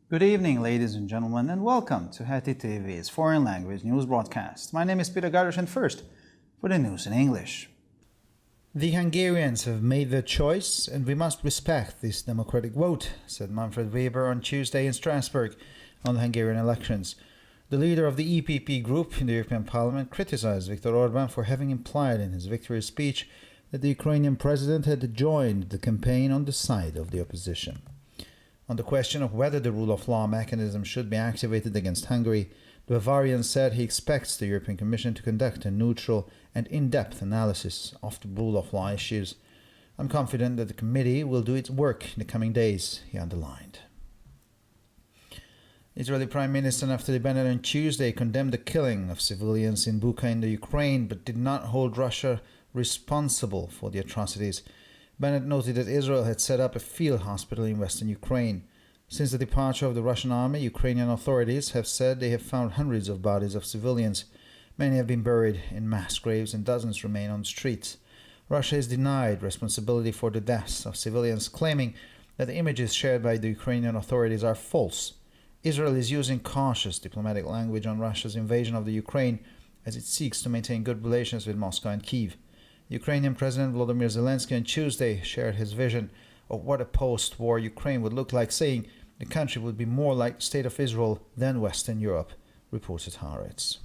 Good evening, ladies and gentlemen, and welcome to Heti TV's foreign language news broadcast. My name is Peter Gardosh, and first, for the news in English. The Hungarians have made their choice, and we must respect this democratic vote, said Manfred Weber on Tuesday in Strasbourg on the Hungarian elections. The leader of the EPP group in the European Parliament criticized Viktor Orbán for having implied in his victory speech that the Ukrainian president had joined the campaign on the side of the opposition. On the question of whether the rule of law mechanism should be activated against Hungary, the Bavarian said he expects the European Commission to conduct a neutral and in-depth analysis of the rule of law issues. I'm confident that the committee will do its work in the coming days, he underlined. Israeli Prime Minister Naftali Bennett on Tuesday condemned the killing of civilians in Bucha in the Ukraine, but did not hold Russia responsible for the atrocities. Bennett noted that Israel had set up a field hospital in western Ukraine. Since the departure of the Russian army, Ukrainian authorities have said they have found hundreds of bodies of civilians. Many have been buried in mass graves and dozens remain on the streets. Russia is denied responsibility for the deaths of civilians, claiming that the images shared by the Ukrainian authorities are false. Israel is using cautious diplomatic language on Russia's invasion of the Ukraine as it seeks to maintain good relations with Moscow and Kyiv. Ukrainian President Volodymyr Zelensky on Tuesday shared his vision of what a post-war Ukraine would look like, saying the country would be more like the State of Israel than Western Europe, reported Haaretz.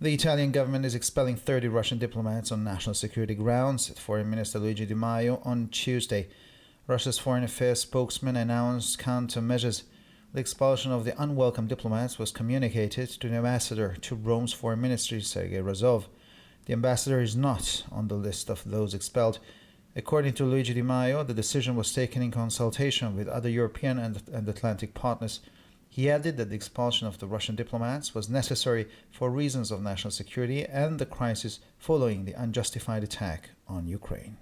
The Italian government is expelling 30 Russian diplomats on national security grounds, said Foreign Minister Luigi Di Maio on Tuesday. Russia's foreign affairs spokesman announced countermeasures. The expulsion of the unwelcome diplomats was communicated to the ambassador to Rome's foreign ministry, Sergei Razov. The ambassador is not on the list of those expelled. According to Luigi Di Maio, the decision was taken in consultation with other European and Atlantic partners. He added that the expulsion of the Russian diplomats was necessary for reasons of national security and the crisis following the unjustified attack on Ukraine.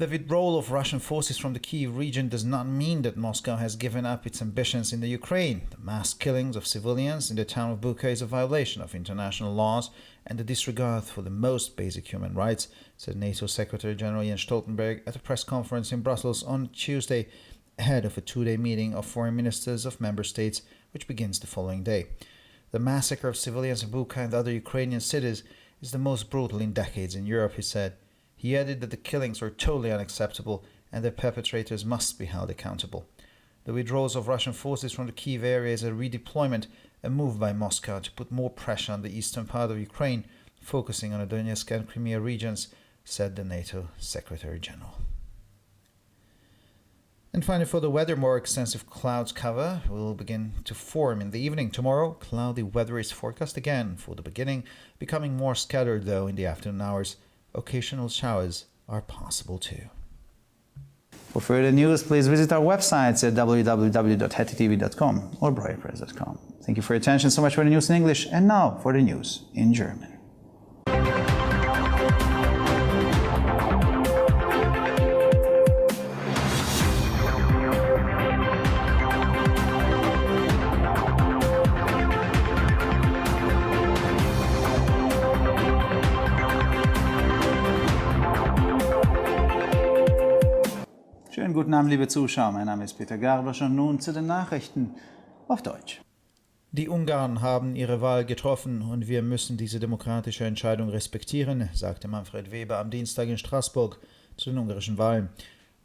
The withdrawal of Russian forces from the Kyiv region does not mean that Moscow has given up its ambitions in the Ukraine. The mass killings of civilians in the town of Bucha is a violation of international laws and a disregard for the most basic human rights, said NATO Secretary General Jens Stoltenberg at a press conference in Brussels on Tuesday, ahead of a two-day meeting of foreign ministers of member states, which begins the following day. The massacre of civilians in Bucha and other Ukrainian cities is the most brutal in decades in Europe, he said. He added that the killings were totally unacceptable and that perpetrators must be held accountable. The withdrawals of Russian forces from the Kyiv area is a redeployment, a move by Moscow to put more pressure on the eastern part of Ukraine, focusing on the Donetsk and Crimea regions, said the NATO Secretary General. And finally, for the weather, more extensive clouds cover will begin to form in the evening. Tomorrow, cloudy weather is forecast again for the beginning, becoming more scattered though in the afternoon hours. Occasional showers are possible too. For further news, please visit our websites at www.hetitv.com or broadpress.com. Thank you for your attention. So much for the news in English, and now for the news in German. Schönen guten Abend, liebe Zuschauer. Mein Name ist Peter Gardosh und nun zu den Nachrichten auf Deutsch. Die Ungarn haben ihre Wahl getroffen und wir müssen diese demokratische Entscheidung respektieren, sagte Manfred Weber am Dienstag in Straßburg zu den ungarischen Wahlen.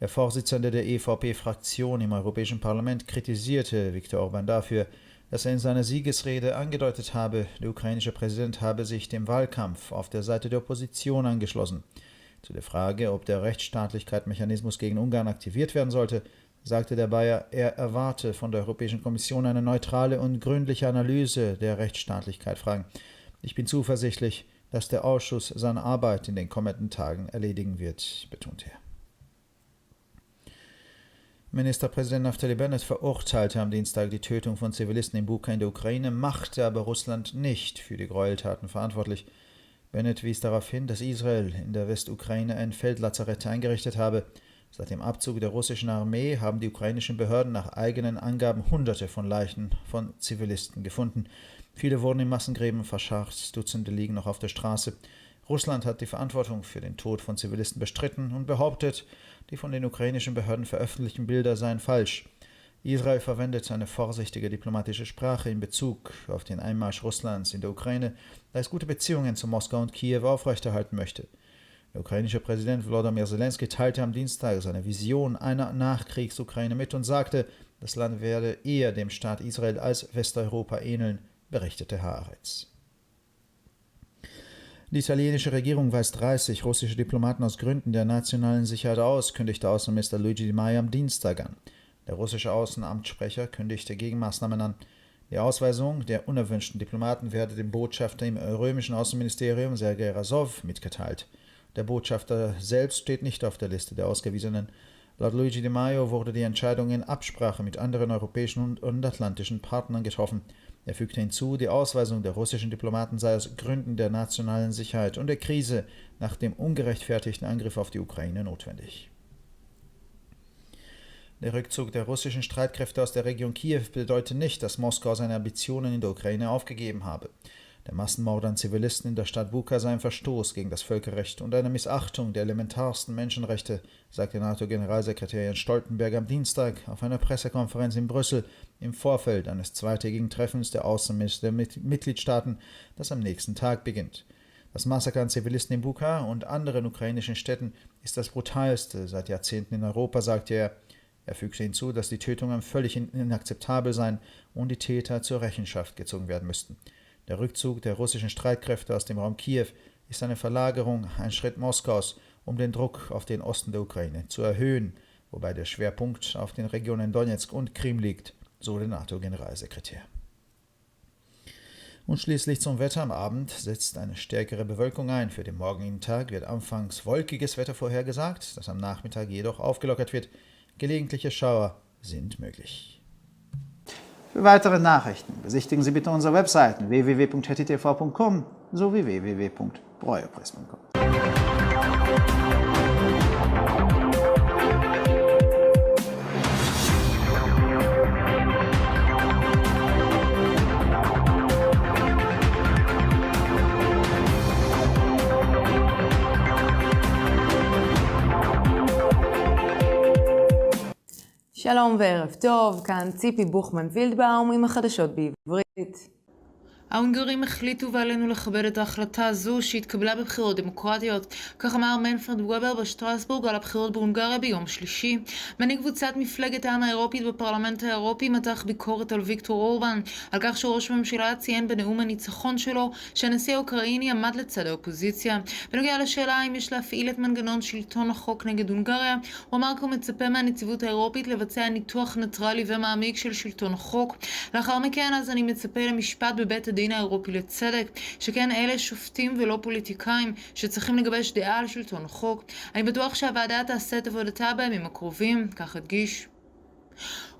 Der Vorsitzende der EVP-Fraktion im Europäischen Parlament kritisierte Viktor Orbán dafür, dass er in seiner Siegesrede angedeutet habe, der ukrainische Präsident habe sich dem Wahlkampf auf der Seite der Opposition angeschlossen. Zu der Frage, ob der Rechtsstaatlichkeitsmechanismus gegen Ungarn aktiviert werden sollte, sagte der Bayer, er erwarte von der Europäischen Kommission eine neutrale und gründliche Analyse der Rechtsstaatlichkeit-Fragen. Ich bin zuversichtlich, dass der Ausschuss seine Arbeit in den kommenden Tagen erledigen wird, betonte er. Ministerpräsident Naftali Bennett verurteilte am Dienstag die Tötung von Zivilisten in Bucha in der Ukraine, machte aber Russland nicht für die Gräueltaten verantwortlich. Bennett wies darauf hin, dass Israel in der Westukraine ein Feldlazarett eingerichtet habe. Seit dem Abzug der russischen Armee haben die ukrainischen Behörden nach eigenen Angaben Hunderte von Leichen von Zivilisten gefunden. Viele wurden in Massengräben verscharrt, Dutzende liegen noch auf der Straße. Russland hat die Verantwortung für den Tod von Zivilisten bestritten und behauptet, die von den ukrainischen Behörden veröffentlichten Bilder seien falsch. Israel verwendet eine vorsichtige diplomatische Sprache in Bezug auf den Einmarsch Russlands in der Ukraine, da es gute Beziehungen zu Moskau und Kiew aufrechterhalten möchte. Der ukrainische Präsident Volodymyr Zelensky teilte am Dienstag seine Vision einer Nachkriegsukraine mit und sagte, das Land werde eher dem Staat Israel als Westeuropa ähneln, berichtete Haaretz. Die italienische Regierung weist 30 russische Diplomaten aus Gründen der nationalen Sicherheit aus, kündigte Außenminister Luigi Di Maio am Dienstag an. Der russische Außenamtssprecher kündigte Gegenmaßnahmen an. Die Ausweisung der unerwünschten Diplomaten werde dem Botschafter im römischen Außenministerium Sergei Rasow mitgeteilt. Der Botschafter selbst steht nicht auf der Liste der Ausgewiesenen. Laut Luigi Di Maio wurde die Entscheidung in Absprache mit anderen europäischen und atlantischen Partnern getroffen. Er fügte hinzu, die Ausweisung der russischen Diplomaten sei aus Gründen der nationalen Sicherheit und der Krise nach dem ungerechtfertigten Angriff auf die Ukraine notwendig. Der Rückzug der russischen Streitkräfte aus der Region Kiew bedeutet nicht, dass Moskau seine Ambitionen in der Ukraine aufgegeben habe. Der Massenmord an Zivilisten in der Stadt Bucha sei ein Verstoß gegen das Völkerrecht und eine Missachtung der elementarsten Menschenrechte, sagte NATO-Generalsekretär Jens Stoltenberg am Dienstag auf einer Pressekonferenz in Brüssel im Vorfeld eines zweitägigen Treffens der Außenminister der Mitgliedstaaten, das am nächsten Tag beginnt. Das Massaker an Zivilisten in Bucha und anderen ukrainischen Städten ist das brutalste seit Jahrzehnten in Europa, sagte er. Er fügte hinzu, dass die Tötungen völlig inakzeptabel seien und die Täter zur Rechenschaft gezogen werden müssten. Der Rückzug der russischen Streitkräfte aus dem Raum Kiew ist eine Verlagerung, ein Schritt Moskaus, um den Druck auf den Osten der Ukraine zu erhöhen, wobei der Schwerpunkt auf den Regionen Donetsk und Krim liegt, so der NATO-Generalsekretär. Und schließlich zum Wetter. Am Abend setzt eine stärkere Bewölkung ein. Für den morgigen Tag wird anfangs wolkiges Wetter vorhergesagt, das am Nachmittag jedoch aufgelockert wird. Gelegentliche Schauer sind möglich. Für weitere Nachrichten besichtigen Sie bitte unsere Webseiten www.hettitv.com sowie www.breuerpress.com. שלום וערב טוב, כאן ציפי בוכמן וילדבאום עם החדשות בעברית. ההונגרים החליטו ועלינו לכבד את ההחלטה הזו שהתקבלה בבחירות דמוקרטיות. כך אמר מנפרד וובר בשטרסבורג על הבחירות בהונגריה ביום שלישי. מנהיג קבוצת מפלגת העם האירופית בפרלמנט האירופי מתח ביקורת על ויקטור אורבן, על כך שראש הממשלה ציין בנאום הניצחון שלו שהנשיא האוקראיני עמד לצד האופוזיציה. בנוגע לשאלה האם יש להפעיל את מנגנון שלטון החוק נגד הונגריה, הוא אמר כי הוא מצפה מהנציבות האירופית לבצע ניתוח ניטרלי ומעמיק של שלטון החוק. לאחר מכן אז אני מצפה למשפט בבית הדין האירופי לצדק, שכן אלה שופטים ולא פוליטיקאים שצריכים לגבש דעה על שלטון החוק. אני בטוח שהוועדה תעשה את עבודתה בימים הקרובים, כך הדגיש.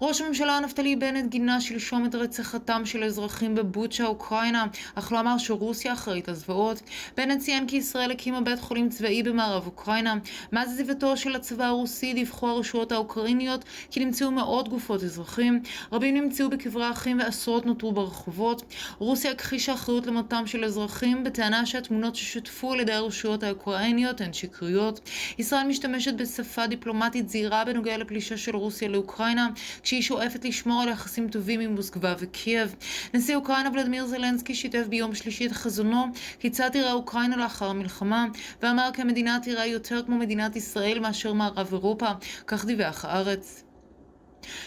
ראש הממשלה נפתלי בנט גינה שלשום את רציחתם של אזרחים בבוצ'ה, אוקראינה, אך לא אמר שרוסיה אחראית לזוועות. בנט ציין כי ישראל הקימה בית חולים צבאי במערב אוקראינה. מאז עזיבתו של הצבא הרוסי דיווחו הרשויות האוקראיניות כי נמצאו מאות גופות אזרחים. רבים נמצאו בקברי אחים ועשרות נותרו ברחובות. רוסיה הכחישה אחריות למותם של אזרחים בטענה שהתמונות ששותפו על ידי הרשויות האוקראיניות הן שקריות. ישראל משתמשת בשפה דיפלומטית זהירה בנוגע לפלישה של רוסיה לאוקראינה, כשהיא שואפת לשמור על יחסים טובים עם מוסקבה וקייב. נשיא אוקראינה ולדימיר זלנסקי שיתף ביום שלישי את חזונו כיצד תראה אוקראינה לאחר המלחמה, ואמר כי המדינה תראה יותר כמו מדינת ישראל מאשר מערב אירופה, כך דיווח הארץ.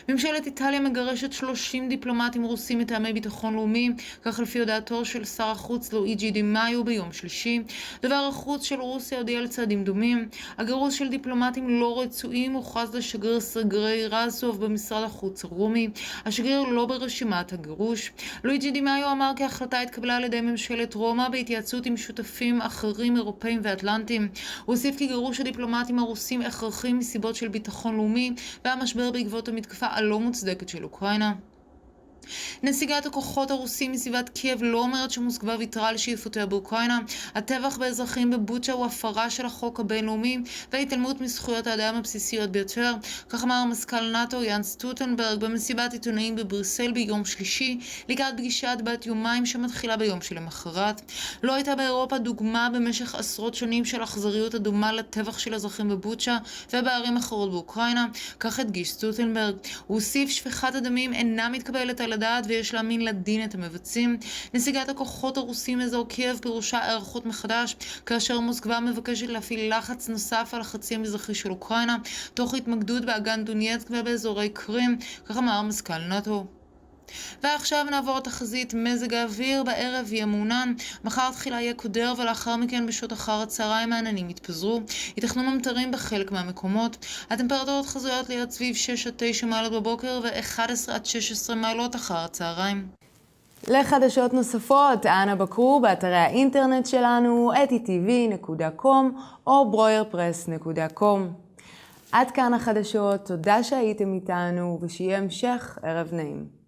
ממשלת איטליה מגרשת 30 דיפלומטים רוסים מטעמי ביטחון לאומי, כך לפי הודעתו של שר החוץ לואיג'י די מאיו ביום שלישי. דבר החוץ של רוסיה הודיע על צעדים דומים. הגירוש של דיפלומטים לא רצויים הוכרז לשגריר סרגי רזוב במשרד החוץ הרומי. השגריר לא ברשימת הגירוש. לואיג'י די מאיו אמר כי ההחלטה התקבלה על ידי ממשלת רומא בהתייעצות עם שותפים אחרים אירופאים ואטלנטים. הוא הוסיף כי גירוש הדיפלומטים הרוסים הכרחי מסיבות של ביטחון לאומי והמשבר בעקבות המתקפה הלא מוצדקת של אוקראינה. נסיגת הכוחות הרוסים מסביבת קייב לא אומרת שמוסקבה ויתרה על שאיפותיה באוקראינה. הטבח באזרחים בבוצ'ה הוא הפרה של החוק הבינלאומי וההתעלמות מזכויות האדם הבסיסיות ביותר. כך אמר מזכ"ל נאט"ו יאנס סטולטנברג במסיבת עיתונאים בבריסל ביום שלישי לקראת פגישת בת יומיים שמתחילה ביום שלמחרת. לא הייתה באירופה דוגמה במשך עשרות שנים של אכזריות הדומה לטבח של אזרחים בבוצ'ה ובערים אחרות באוקראינה, כך הדגיש סטולטנברג. הוא הוסיף, שפיכת הדמים אינה מתקבלת על הדעת ויש להאמין לדין את המבצעים. נסיגת הכוחות הרוסים מאזור קייב פירושה היערכות מחדש, כאשר מוסקבה מבקשת להפעיל לחץ נוסף על החצי המזרחי של אוקראינה, תוך התמקדות באגן דונייצק ובאזורי קרים, כך אמר מזכ"ל נאט"ו. ועכשיו נעבור לתחזית מזג האוויר. בערב יהיה מעונן, מחר תחילה יהיה קודר ולאחר מכן בשעות אחר הצהריים העננים יתפזרו. ייתכנו ממטרים בחלק מהמקומות. הטמפרטורות חזויות להיות סביב 6 עד 9 מעלות בבוקר ו-11 עד 16 מעלות אחר הצהריים. לחדשות נוספות, אנא בקרו באתרי האינטרנט שלנו etitv.com או broyerpress.com. עד כאן החדשות, תודה שהייתם איתנו ושיהיה המשך ערב נעים.